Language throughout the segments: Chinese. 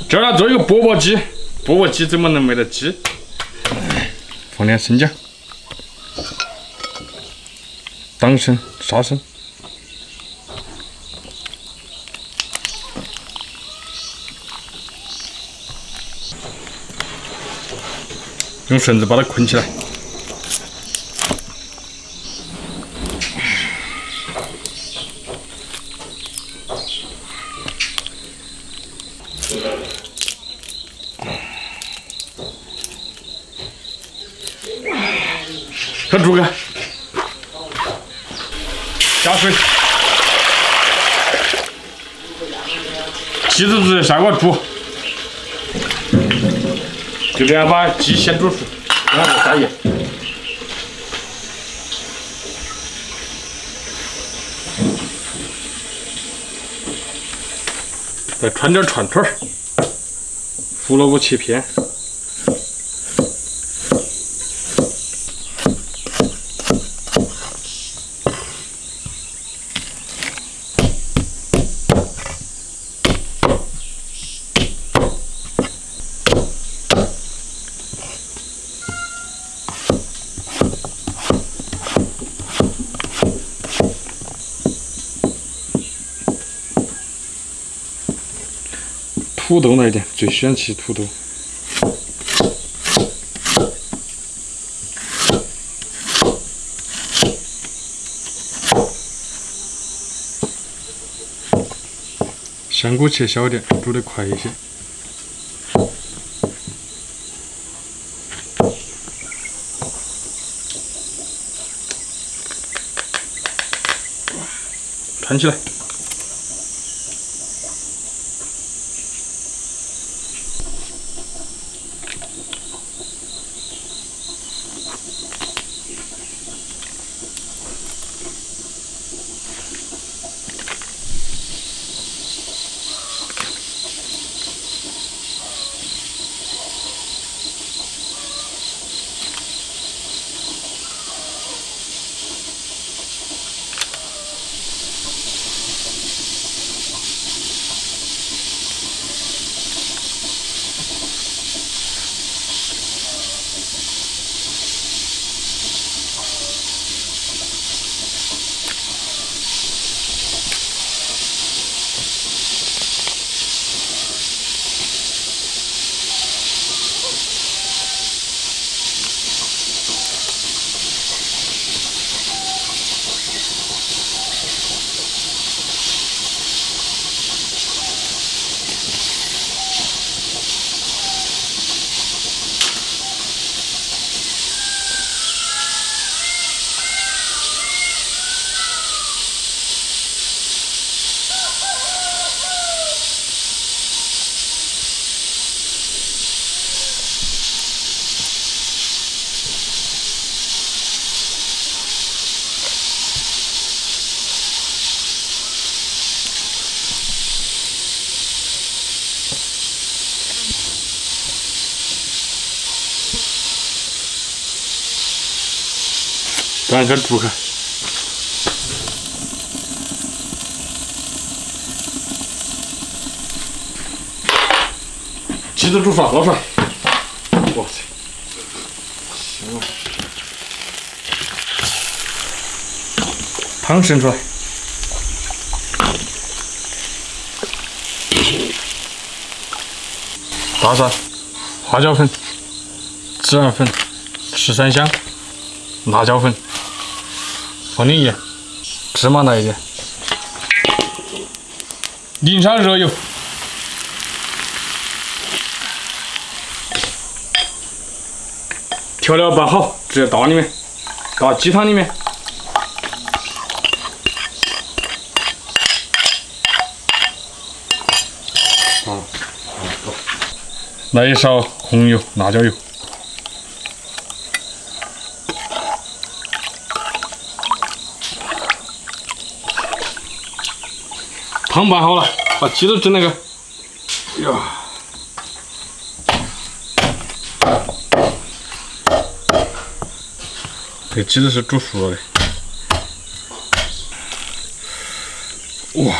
这儿呢做一个钵钵鸡，钵钵鸡怎么能没得鸡？放点生姜、党参、沙参，用绳子把它捆起来。 喝猪肝，加水，鸡子子下锅煮，就这样把鸡先煮熟，然后加盐。再穿点串串儿，胡萝卜切片。 土豆来一点，最喜欢吃土豆。香菇切小点，煮得快一些。穿起来。 端个猪肝，鸡子煮熟，捞出来。哇塞，行了。汤渗出来。大蒜、花椒粉、孜然粉、十三香、辣椒粉。 放点盐，芝麻来一点，淋上热油，调料拌好，直接倒里面，倒鸡汤里面。来一勺红油、辣椒油。 汤拌好了，把鸡都整那个，呀，这个鸡子是煮熟了的，哇，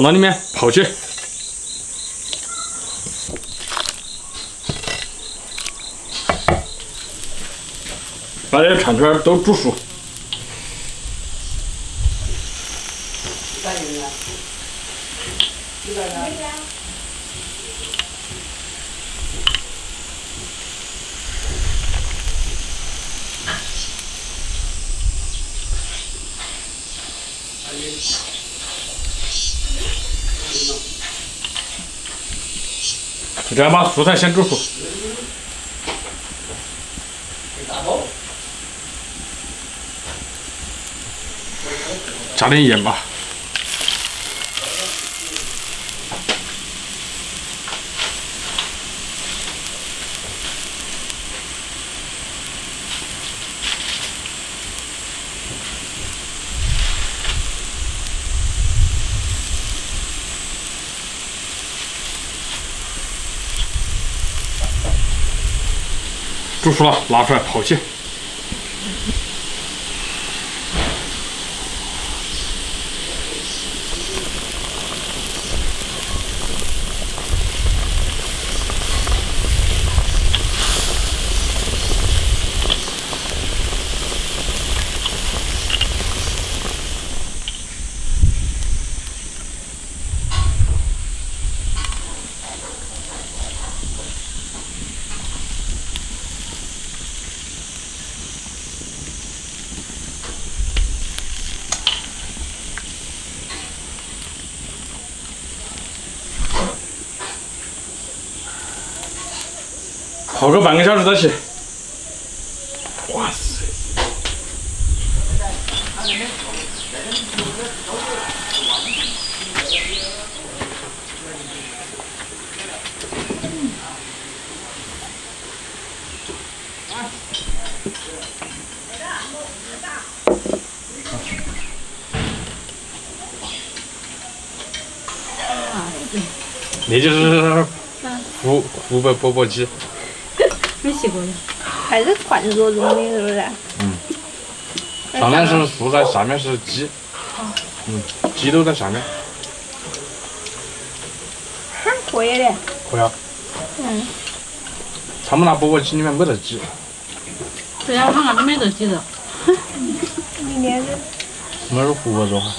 放到里面泡起，把这些串串都煮熟。就这样把蔬菜先煮熟，加点盐吧。煮熟了，拿出来泡起。泡个半个小时再起。哇塞！那就是湖北钵钵鸡。没吃过的。还是传说中的，是不是？上面是蔬菜，下面是鸡。鸡都在下面。很可以的。可以啊。他们那钵钵鸡里面没得鸡。对呀，我看里面都鸡肉。里面是。那是湖北肉哈。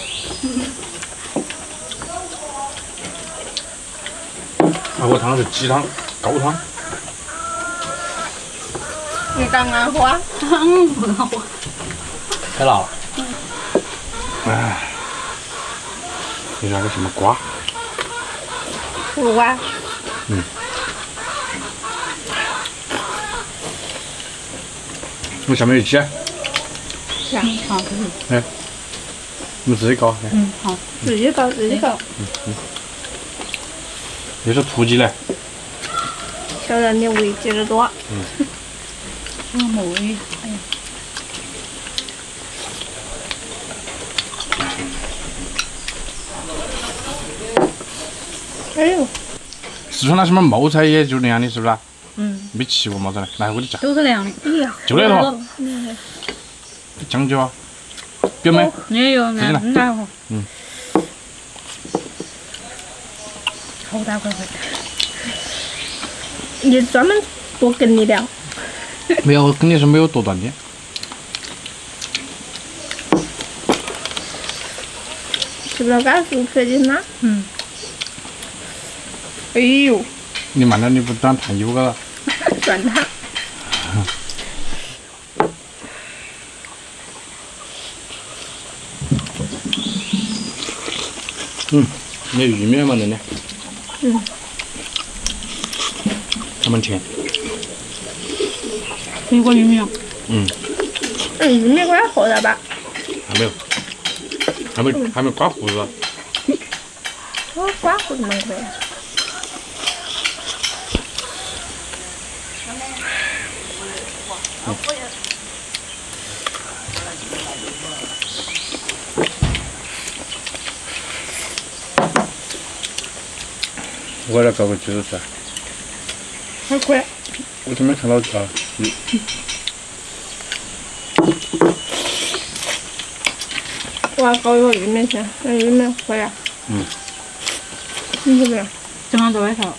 那个汤是鸡汤，高汤。你刚刚喝？不能喝。太辣了。哎，你那个什么瓜？苦瓜。我下面有鸡。行，好，哎，你们自己搞。好。自己搞，自己搞。这是土鸡嘞。小人的胃接着多。没胃。哎呦。四川那什么冒菜也就那样的，是不是？没吃过冒菜的，来我给你夹。都是那样的。哎呀。就那头。讲究啊。表妹。也有那那个。好大块块。你专门多跟你聊。没有，肯定是没有多断的。吃不到干薯可劲呐。哎呦。你慢点，你不当烫衣服了？转烫。那玉米嘛，真的。还蛮甜。水果玉米啊。玉米快活了吧？还没有，还没刮胡子。我刮胡子能可以。我来搞个鸡肉吃。好快。我这边看到啊，我要搞一个玉米去，那玉米可以啊。你是不是？正好在外头。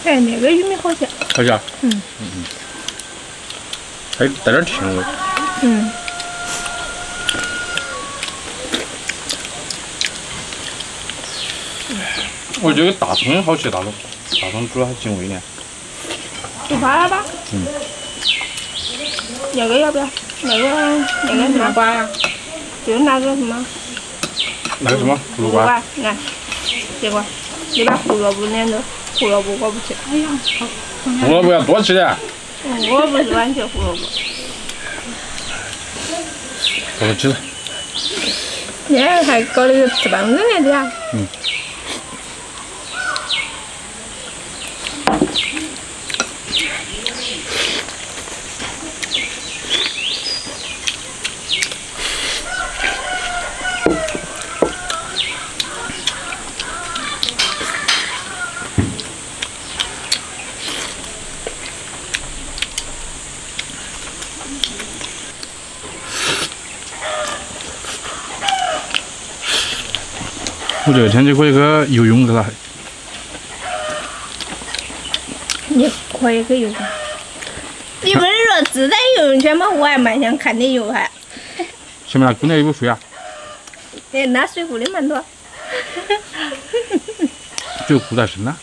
哎，那个玉米好香。好香。嗯。还带点甜味。嗯。我觉得大葱好吃，大葱煮的还进味呢。就发了吧。嗯。那个要不要？那个什么瓜呀？就是那个什么？那个什么胡萝卜？来，这个，你把胡萝卜连着，胡萝卜我不吃。哎呀，胡萝卜要多吃点。我不喜欢吃胡萝卜。多吃。你还搞那个翅膀子来的呀？嗯。我这个天气可以去游泳去了。你可以去游泳。你不是说自带游泳圈吗？我还蛮想看你游哈。前面那姑娘有没有水啊？哎，那水壶里蛮多。只有裤带深呐。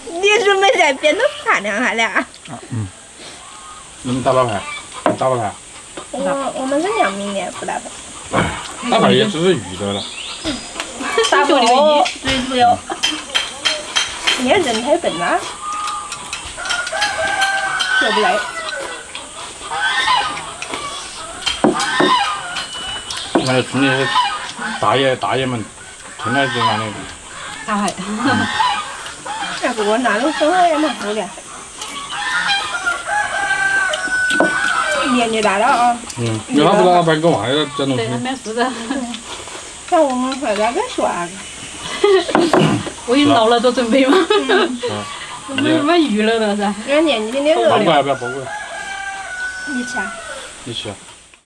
你是没在边头看两下的啊？嗯。你们打不打牌？打不打牌？我们是两明年不打牌。打牌也只是遇到了。打不最主要。你人太笨了，学不来。那个村里大爷们天天就那里打牌。哎，不过那种生活也蛮好的。年纪大了啊。嗯，因为他不打牌，我忘了在农对，村。没事的。像我们回来个耍个。我已经老了做准备嘛。我们什么娱乐了噻？因为年纪轻的时候。包过来不要包过来？你吃啊？你吃啊？